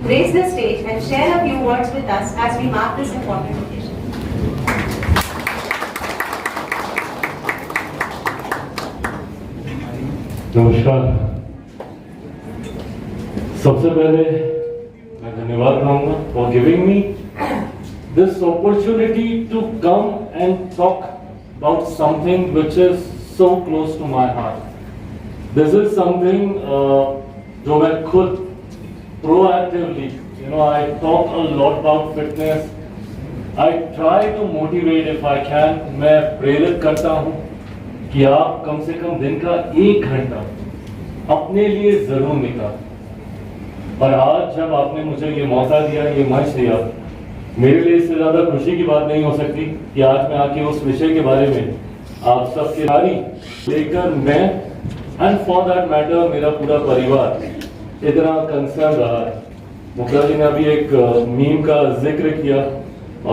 grace the stage and share a few words with us as we mark this important occasion. नमस्कार। सबसे पहले मैं धन्यवाद कहूँगा for giving me this opportunity to come and talk about something which is so close to my heart. This is something जो मैं खुद proactively, I talk a lot about fitness. I try to motivate if I can. मैं प्रेरित करता हूँ कि आप कम से कम दिन का 1 घंटा अपने लिए जरूर निकालें। और आज जब आपने मुझे ये मौका दिया, ये मंच दिया, मेरे लिए इससे ज्यादा खुशी की बात नहीं हो सकती कि आज मैं आके उस विषय के बारे में आप सबके बारी लेकर मैं एंड फॉर दैट मैटर मेरा पूरा परिवार इतना कंसर्न रहा है। मुखिया जी ने अभी एक मीम का जिक्र किया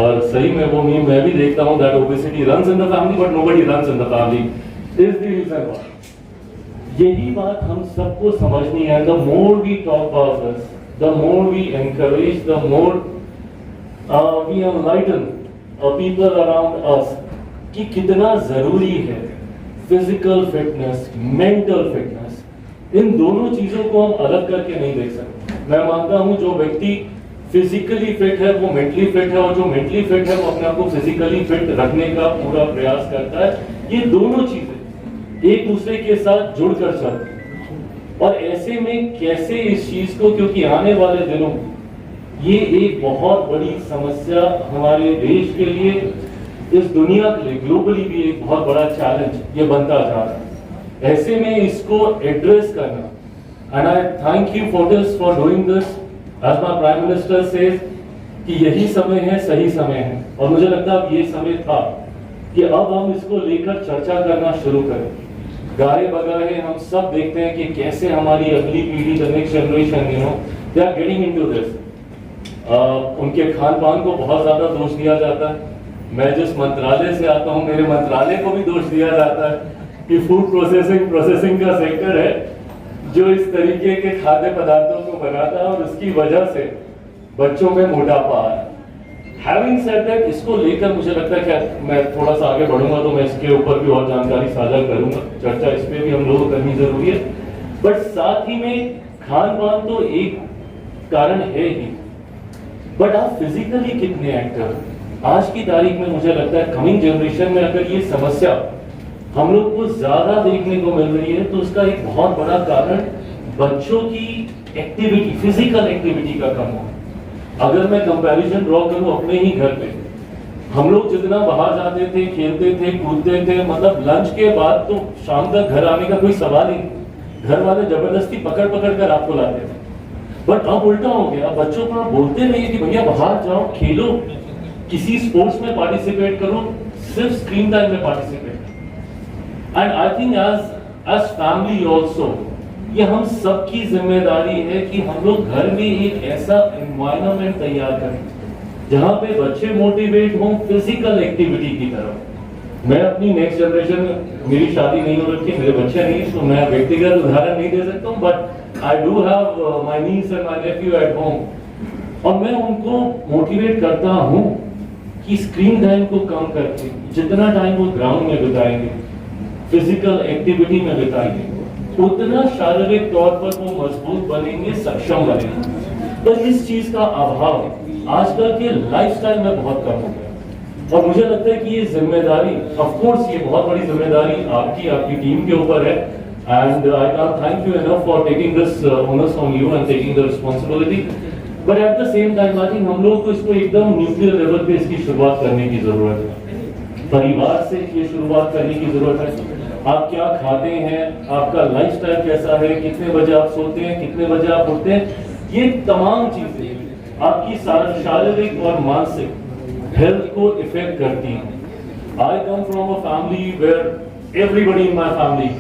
और सही में वो मीम मैं भी देखता हूँ that obesity runs in the family but nobody runs in the family is the reason why. यही बात हम सबको समझनी है। The more we talk about this, the more we encourage, the more we enlighten people around us कि कितना जरूरी है फिजिकल फिटनेस, मेंटल फिटनेस। इन दोनों चीजों को हम अलग करके नहीं देख सकते। मैं मानता हूं जो व्यक्ति फिजिकली फिट है वो मेंटली फिट है और जो मेंटली फिट है वो अपने आप को फिजिकली फिट रखने का पूरा प्रयास करता है। ये दोनों चीजें एक दूसरे के साथ जुड़कर चलती हैं। और ऐसे में कैसे इस चीज को, क्योंकि आने वाले दिनों में ये एक बहुत बड़ी समस्या हमारे देश के लिए, इस दुनिया के लिए, ग्लोबली भी एक बहुत बड़ा चैलेंज ये बनता जा रहा है। ऐसे में इसको एड्रेस करना, and I thank you for this, for doing this, as my prime minister says कि यही समय है, सही समय है। और मुझे लगता है अब ये समय था कि अब हम इसको लेकर चर्चा करना शुरू करें। गाहे बगाहे हम सब देखते हैं कि कैसे हमारी अगली पीढ़ी, the next generation, they are getting into this. उनके खान पान को बहुत ज्यादा दोष दिया जाता है। मैं जिस मंत्रालय से आता हूं, मेरे मंत्रालय को भी दोष दिया जाता है कि फूड प्रोसेसिंग का सेक्टर है जो इस तरीके के खाद्य पदार्थों को बनाता है और उसकी वजह से बच्चों में मोटापा आ रहा है। Having said that, इसको लेकर मुझे लगता है कि मैं थोड़ा सा आगे बढ़ूंगा तो मैं इसके ऊपर भी और जानकारी साझा करूंगा। चर्चा इस पे भी हम लोगों को करनी जरूरी है, बट साथ ही में खान पान तो एक कारण है ही, बट आप फिजिकली कितने एक्टिव। आज की तारीख में मुझे लगता है कमिंग जनरेशन में अगर ये समस्या हम लोग को ज्यादा देखने को मिल रही है तो उसका एक बहुत बड़ा कारण बच्चों की एक्टिविटी, फिजिकल एक्टिविटी का कम होना। अगर मैं कंपैरिजन ड्रॉ करूं अपने ही घर पे, हम लोग जितना बाहर जाते थे, खेलते थे, कूदते थे, मतलब लंच के बाद तो शाम तक घर आने का कोई सवाल ही नहीं। घर वाले जबरदस्ती पकड़ कर आपको लाते थे। बट अब उल्टा हो गया, बच्चों को बोलते नहीं कि भैया बाहर जाओ, खेलो, किसी स्पोर्ट्स में पार्टिसिपेट करो, सिर्फ स्क्रीन टाइम में participate. And I think as family also ये हम सबकी जिम्मेदारी है कि हम लोग घर में एक ऐसा एनवायरनमेंट तैयार करें जहां पे बच्चे मोटिवेट हों फिजिकल एक्टिविटी की तरफ। मैं अपनी नेक्स्ट जनरेशन, मेरी शादी नहीं हो रखी, मेरे बच्चे नहीं, तो मैं व्यक्तिगत उदाहरण नहीं दे सकता हूं, but I do have my niece and my Neiphiu at home. और मैं उनको मोटिवेट करता हूं कि स्क्रीन टाइम को कम करके जितना टाइम वो ग्राउंड में बिताएंगे, फिजिकल एक्टिविटी में बिताएंगे, उतना शारीरिक तौर पर वो मजबूत बनेंगे, सक्षम बनेंगे। तो इस चीज का अभाव आजकल के लाइफस्टाइल में बहुत कम हो गया। और मुझे लगता है कि ये जिम्मेदारी, ऑफ कोर्स ये बहुत बड़ी जिम्मेदारी आपकी टीम के ऊपर है, and I can thank you enough for taking this owners on you and taking the responsibility. But at the same time I think हम लोग को इसको एकदम न्यूक्लियर लेवल पे इसकी शुरुआत करने की जरूरत है। परिवार से ये शुरुआत करने की जरूरत है। आप क्या खाते हैं, आपका लाइफस्टाइल कैसा है, कितने बजे आप सोते हैं, कितने बजे आप उठते हैं, ये तमाम चीजें आपकी शारीरिक और मानसिक हेल्थ को इफेक्ट करती हैं। I come from a family where everybody in my family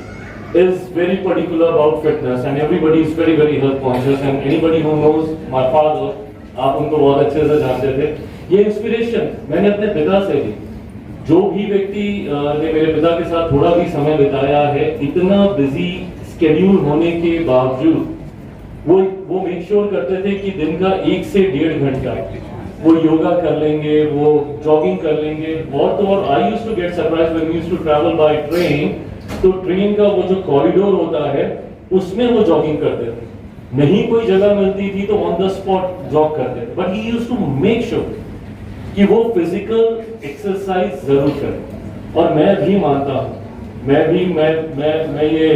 is very particular about fitness and everybody is very very health conscious and anybody who knows my father, आप उनको बहुत अच्छे से जानते थे। ये इंस्पिरेशन मैंने अपने पिता से ली। जो भी व्यक्ति ने मेरे पिता के साथ थोड़ा भी समय बिताया है, इतना बिजी स्केड्यूल होने के बावजूद वो मेक श्योर करते थे कि दिन का 1 से 1.5 घंटा वो योगा कर लेंगे, वो जॉगिंग कर लेंगे। और तो और I used to get surprise when we used to travel by train, तो ट्रेन का वो जो कॉरिडोर होता है उसमें वो जॉगिंग करते थे। नहीं कोई जगह मिलती थी तो ऑन द स्पॉट जॉग करते थे, but he used to make sure कि वो फिजिकल एक्सरसाइज जरूर करें। और मैं भी मानता हूं, मैं ये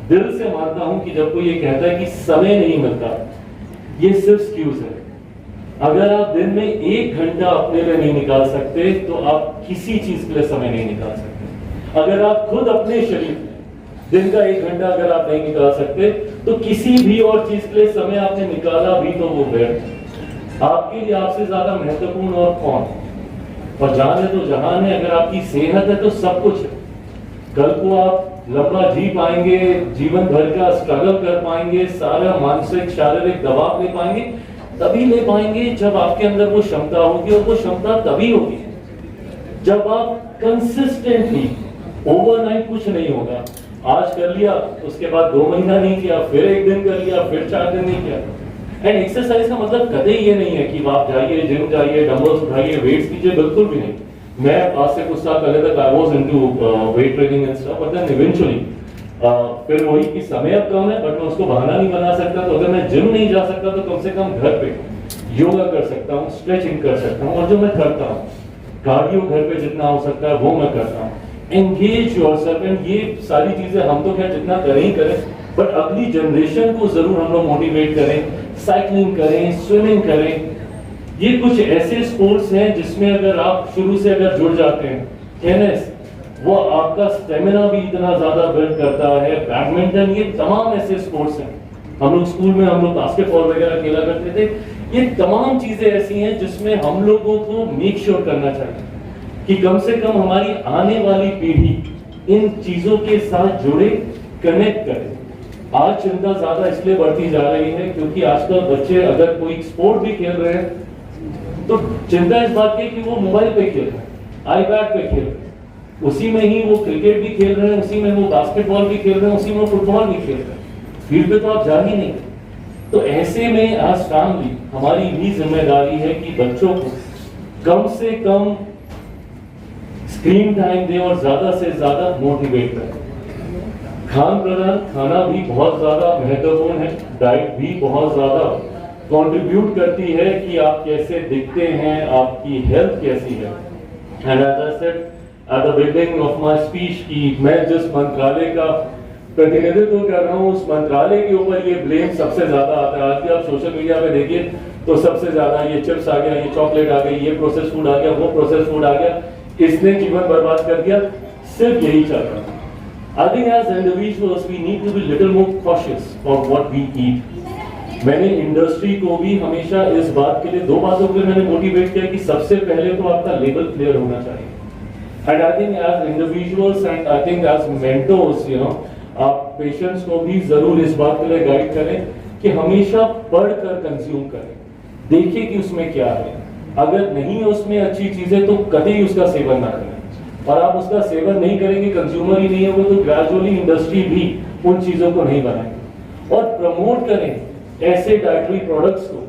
दिल से मानता हूं कि जब कोई ये कहता है कि समय नहीं मिलता, ये सिर्फ एक्सक्यूज है। अगर आप दिन में 1 घंटा अपने लिए नहीं निकाल सकते तो आप किसी चीज के लिए समय नहीं निकाल सकते। अगर आप खुद अपने शरीर दिन का 1 घंटा अगर आप नहीं निकाल सकते तो किसी भी और चीज के लिए समय आपने निकाला भी तो वो व्यर्थ है। आपके लिए आपसे ज्यादा महत्वपूर्ण और कौन? और जान है तो जहान है। अगर आपकी सेहत है तो सब कुछ है। कल को आप लंबा जी पाएंगे, जीवन भर का स्ट्रगल कर पाएंगे, सारा मानसिक शारीरिक दबाव ले पाएंगे, तभी ले पाएंगे जब आपके अंदर वो क्षमता होगी। और वो क्षमता तभी होगी जब आप कंसिस्टेंटली, ओवरनाइट कुछ नहीं होगा। आज कर लिया, उसके बाद 2 महीना नहीं किया, फिर 1 दिन कर लिया, फिर 4 दिन नहीं किया। एंड एक्सरसाइज का मतलब कभी ये नहीं है कि आप जाइए, जिम जाइए, डंबल्स उठाइए, वेट्स कीजिए, बिल्कुल भी नहीं। मैं आज से कुछ साल पहले तक I was into weight training and stuff, but then eventually फिर वही कि समय अब कम है, बट मैं उसको बहाना नहीं बना सकता। तो अगर मैं जिम नहीं जा सकता तो कम से कम घर पे योगा कर सकता हूँ, स्ट्रेचिंग कर सकता हूँ। और जो मैं करता हूँ, कार्डियो घर पे जितना हो सकता है वो मैं करता हूँ। Engage yourself. एंड ये सारी चीजें हम तो खैर जितना करें ही करें, बट अगली जनरेशन को जरूर हम लोग मोटिवेट करें। साइकिलिंग करें, स्विमिंग करें। ये कुछ ऐसे स्पोर्ट्स हैं जिसमें अगर आप शुरू से अगर जुड़ जाते हैं, टेनिस वो आपका स्टेमिना भी इतना ज्यादा बिल्ड करता है, बैडमिंटन, ये तमाम ऐसे स्पोर्ट्स हैं। हम लोग स्कूल में हम लोग बास्केटबॉल वगैरह खेला करते थे। ये तमाम चीजें ऐसी हैं जिसमें हम लोगों को मेक श्योर करना चाहिए कि कम से कम हमारी आने वाली पीढ़ी इन चीजों के साथ जुड़े, कनेक्ट करे। आज चिंता ज्यादा इसलिए बढ़ती जा रही है क्योंकि आजकल बच्चे अगर कोई स्पोर्ट भी खेल रहे हैं तो चिंता इस बात की कि वो मोबाइल पे खेल रहे हैं, आईपैड पे खेल रहे हैं, उसी में ही वो क्रिकेट भी खेल रहे हैं, उसी में वो बास्केटबॉल भी खेल रहे हैं, उसी में फुटबॉल भी खेल रहे हैं। फील्ड पे तो आप जा ही नहीं। तो ऐसे में आज फैमिली हमारी भी जिम्मेदारी है कि बच्चों को कम से कम स्क्रीन टाइम दें और ज्यादा से ज्यादा मोटिवेट करें। खान प्रदान, खाना भी बहुत ज्यादा महत्वपूर्ण है। डाइट भी बहुत ज्यादा कंट्रीब्यूट करती है कि आप कैसे दिखते हैं, आपकी हेल्थ कैसी है। And as I said at the beginning of my speech कि मैं जिस मंत्रालय का प्रतिनिधित्व कर रहा हूं उस मंत्रालय के ऊपर ये ब्लेम सबसे ज्यादा आता है। आज भी आप सोशल मीडिया पे देखिए तो सबसे ज्यादा ये चिप्स आ गया, ये चॉकलेट आ गई, ये प्रोसेस फूड आ गया, वो प्रोसेस फूड आ गया, इसने जीवन बर्बाद कर दिया, सिर्फ यही चल रहा है। I think as individuals we need to be little more cautious of what we eat. मैंने इंडस्ट्री को भी हमेशा इस बात के लिए, 2 बातों के लिए मैंने मोटिवेट किया कि सबसे पहले तो आपका लेबल क्लियर होना चाहिए। And I think as individuals and I think as mentors, you know, आप पेशेंट्स को भी जरूर इस बात के लिए गाइड करें कि हमेशा पढ़कर कंज्यूम करें, देखिए कि उसमें क्या है। अगर नहीं है उसमें अच्छी चीजें तो कभी उसका सेवन ना करें। और आप उसका सेवन नहीं करेंगे, कंज्यूमर ही नहीं होगा, तो ग्रेजुअली इंडस्ट्री भी उन चीजों को नहीं बनाएगी। और प्रमोट करें ऐसे डाइटरी प्रोडक्ट्स को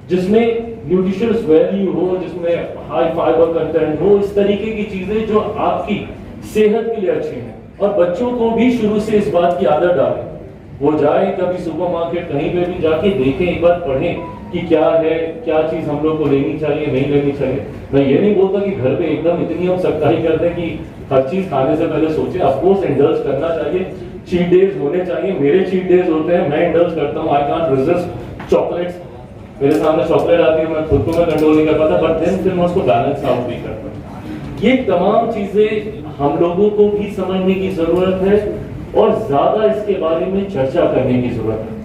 जिसमें न्यूट्रिशंस वैल्यू हो, जिसमें हाई फाइबर कंटेंट हो, इस तरीके की चीजें जो आपकी सेहत के लिए अच्छी हैं। और बच्चों को भी शुरू से इस बात की आदत डालें, वो जाए कभी सुपरमार्केट कहीं पे भी जाके देखें, एक बार पढ़ें कि क्या है, क्या चीज हम लोग को लेनी चाहिए, नहीं लेनी चाहिए। मैं ये नहीं बोलता कि घर पे एकदम इतनी हम सख्ताई कर दें कि हर चीज खाने से पहले सोचें। ऑफ कोर्स इंडल्ज करना चाहिए, चीट डेज होने चाहिए। मेरे चीट डेज होते हैं, मैं इंडल्ज करता हूँ। आई कांट रेजिस्ट चॉकलेट्स, मेरे सामने चॉकलेट आती है, मैं खुद को मैं कंट्रोल नहीं कर पाता, बट देन फिर मैं उसको बैलेंस आउट भी करता हूँ। ये तमाम चीजें हम लोगों को भी समझने की जरूरत है और ज्यादा इसके बारे में चर्चा करने की जरूरत है।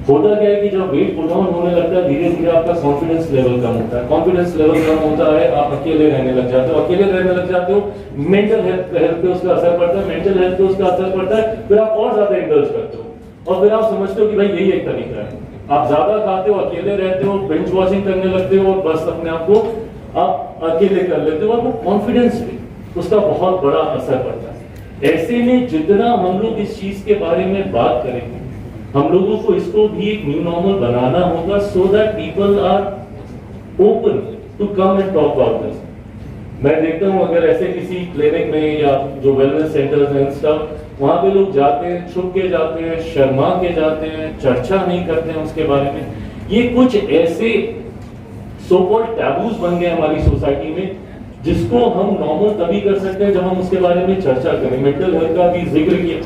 होता क्या है कि जब वेट पुट ऑन होने लगता है, धीरे धीरे आपका कॉन्फिडेंस लेवल कम होता है। कॉन्फिडेंस लेवल कम होता है, आप अकेले रहने लग जाते हो। अकेले रहने लग जाते हो, मेंटल हेल्थ पे उसका असर पड़ता है, मेंटल हेल्थ पे उसका असर पड़ता है, फिर आप और ज्यादा इंडल्ज करते हो। और फिर आप समझते हो कि भाई यही एक तरीका है। आप ज्यादा खाते हो, अकेले रहते हो, बिंज वॉचिंग करने लगते हो और बस अपने आप को आप अकेले कर लेते हो और वो कॉन्फिडेंस पे उसका बहुत बड़ा असर पड़ता है। ऐसे में जितना हम लोग इस चीज के बारे में बात करेंगे, हम लोगों को इसको भी एक न्यू नॉर्मल बनाना होगा so that people are open to come and talk about this. मैं देखता हूँ अगर ऐसे किसी क्लिनिक में या जो वेलनेस सेंटर्स हैं स्टफ, वहां पे लोग जाते हैं, छुप के जाते हैं, शर्मा के जाते हैं, चर्चा नहीं करते हैं उसके बारे में। ये कुछ ऐसे सो कॉल्ड टैबूज बन गए हमारी सोसाइटी में, जिसको हम नॉर्मल तभी कर सकते हैं जब हम उसके बारे में चर्चा करें। मेंटल हेल्थ का भी जिक्र किया,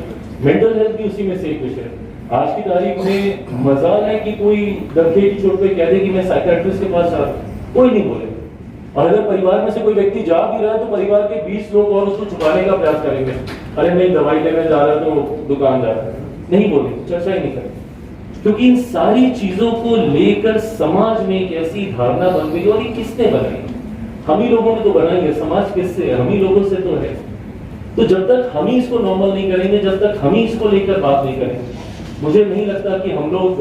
मेंटल हेल्थ भी उसी में से एक विषय है। आज की तारीख में मजाल है कि कोई दरखे की चोट पे कह दे कि मैं साइकियाट्रिस्ट के पास जा रहा हूं, कोई नहीं बोले। और अगर परिवार में से कोई व्यक्ति जा भी रहा है तो परिवार के 20 लोग और उसको छुपाने का प्रयास करेंगे, अरे नहीं दवाई लेने जा रहा है तो दुकान जा रहा है, नहीं बोलेंगे, चर्चा ही नहीं करेंगे। क्योंकि इन सारी चीजों को लेकर समाज में एक ऐसी धारणा बन गई, और ये किसने बनाई? हम ही लोगों ने तो बनाई है। समाज किससे है? हम ही लोगों से तो है। तो जब तक हम ही इसको नॉर्मल नहीं करेंगे, जब तक हम ही इसको लेकर बात नहीं करेंगे, मुझे नहीं लगता कि हम लोग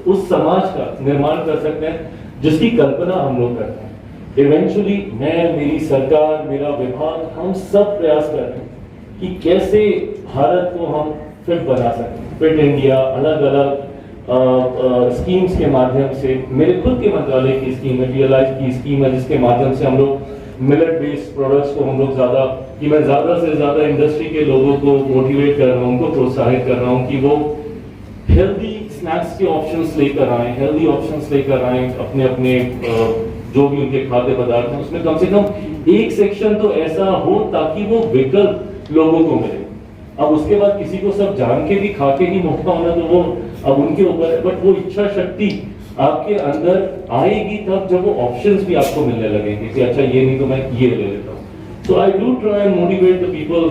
उस समाज का निर्माण कर सकते हैं जिसकी कल्पना हम लोग करते हैं। इवेंचुअली मैं, मेरी सरकार, मेरा विभाग, हम सब प्रयास कर रहे हैं कि कैसे भारत को हम फिट बना सकते। फिट इंडिया, अलग अलग स्कीम्स के माध्यम से, मेरे खुद के मंत्रालय की स्कीम है, PLI की स्कीम है, जिसके माध्यम से हम लोग मिलेट बेस्ड प्रोडक्ट्स को हम लोग मैं ज्यादा से ज्यादा इंडस्ट्री के लोगों को मोटिवेट कर रहा हूँ, उनको प्रोत्साहित कर रहा हूँ कि वो हेल्दी स्नैक्स के ऑप्शंस लेकर आए, हेल्दी ऑप्शंस लेकर आए अपने अपने जो भी उनके खाद्य पदार्थ हैं उसमें कम से कम एक सेक्शन तो ऐसा हो ताकि वो विकल्प लोगों को मिले। अब उसके बाद किसी को सब जान के भी खा के ही मौका होना तो वो अब उनके ऊपर है, बट वो इच्छा शक्ति आपके अंदर आएगी तब जब वो ऑप्शंस भी आपको मिलने लगेंगे कि अच्छा ये नहीं तो मैं ये ले लेता हूँ। So I do try and motivate the people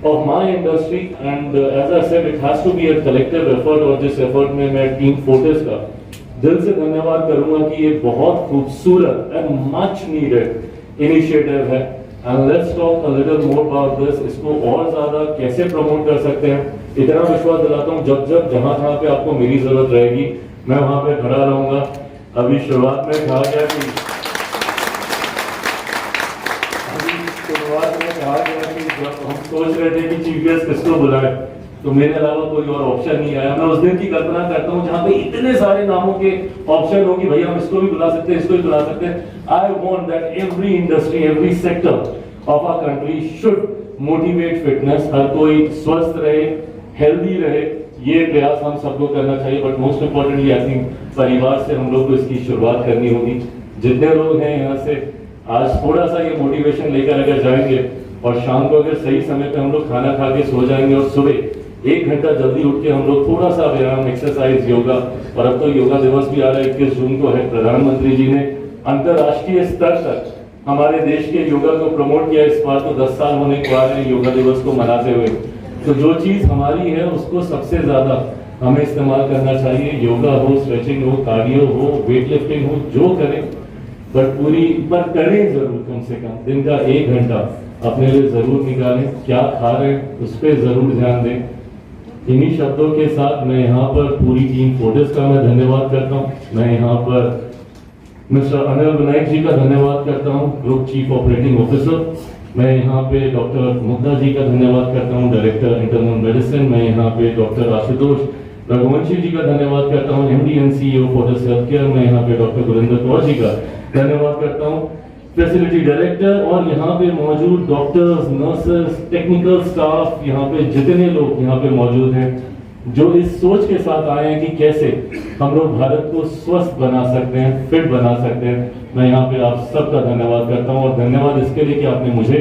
of my industry, and as I said, it has to be a collective effort, और जिस effort में मैं टीम फोर्टिस का दिल से धन्यवाद करूंगा कि ये बहुत खूबसूरत एंड मच नीडेड इनिशिएटिव है। And let's talk a little more about this. इसको और ज्यादा कैसे प्रमोट कर सकते हैं, इतना विश्वास दिलाता हूँ जब जहाँ पे आपको मेरी जरूरत रहेगी मैं वहां पे खड़ा रहूंगा। अभी शुरुआत में कहा गया कि जब हम सोच रहे थे कि चीफ गेस्ट किसको बुलाए तो मेरे अलावा कोई और ऑप्शन नहीं आया। मैं उस दिन की कल्पना करता हूँ जहाँ पे इतने सारे नामों के ऑप्शन होंगे, भैया हम इसको भी बुला सकते हैं, इसको भी बुला सकते हैं। I want that every industry, every sector of our country should motivate fitness. हर कोई स्वस्थ रहे, हेल्दी रहे, ये प्रयास हम सबको करना चाहिए। But most importantly I think परिवार से हम लोग को इसकी शुरुआत करनी होगी। जितने लोग हैं यहाँ से आज थोड़ा सा ये मोटिवेशन लेकर अगर जाएंगे और शाम को अगर सही समय पे हम लोग खाना खा के सो जाएंगे और सुबह 1 घंटा जल्दी उठ के हम लोग थोड़ा सा व्यायाम, एक्सरसाइज, योगा, और अब तो योगा दिवस भी आ रहा है, 21 जून को है। प्रधानमंत्री जी ने अंतर्राष्ट्रीय स्तर तक हमारे देश के योगा को प्रमोट किया। इस बार तो 10 साल होने को आ रहे हैं योगा दिवस को मनाते हुए। तो जो चीज हमारी है उसको सबसे ज्यादा हमें इस्तेमाल करना चाहिए। योगा हो, स्ट्रेचिंग हो, कार्डियो हो, वेट लिफ्टिंग हो, जो करें पर करें जरूर। कम से कम दिन का 1 घंटा अपने लिए जरूर निकालें। क्या खा रहे हैं उस पर जरूर ध्यान दें। इन्हीं शब्दों के साथ मैं यहाँ पर पूरी टीम फोर्टिस का मैं धन्यवाद करता हूँ। मैं यहाँ पर मिस्टर अनिल विनायक जी का धन्यवाद करता हूँ, ग्रुप चीफ ऑपरेटिंग ऑफिसर। मैं यहाँ पे डॉक्टर मुग्धा जी का धन्यवाद करता हूँ, डायरेक्टर इंटरनल मेडिसिन। मैं यहाँ पे डॉक्टर आशुतोष रघुवंशी जी का धन्यवाद करता हूँ, MD and CEO Fortis health care. मैं यहाँ पे डॉक्टर गुरिंदर कौर जी का धन्यवाद करता हूँ, फैसिलिटी डायरेक्टर। और यहाँ पे मौजूद डॉक्टर्स, नर्सेस, टेक्निकल स्टाफ, यहाँ पे जितने लोग यहाँ पे मौजूद हैं जो इस सोच के साथ आए हैं कि कैसे हम लोग भारत को स्वस्थ बना सकते हैं, फिट बना सकते हैं। मैं यहाँ पे आप सबका धन्यवाद करता हूँ, और धन्यवाद इसके लिए कि आपने मुझे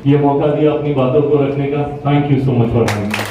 ये मौका दिया अपनी बातों को रखने का। Thank you so much for having me।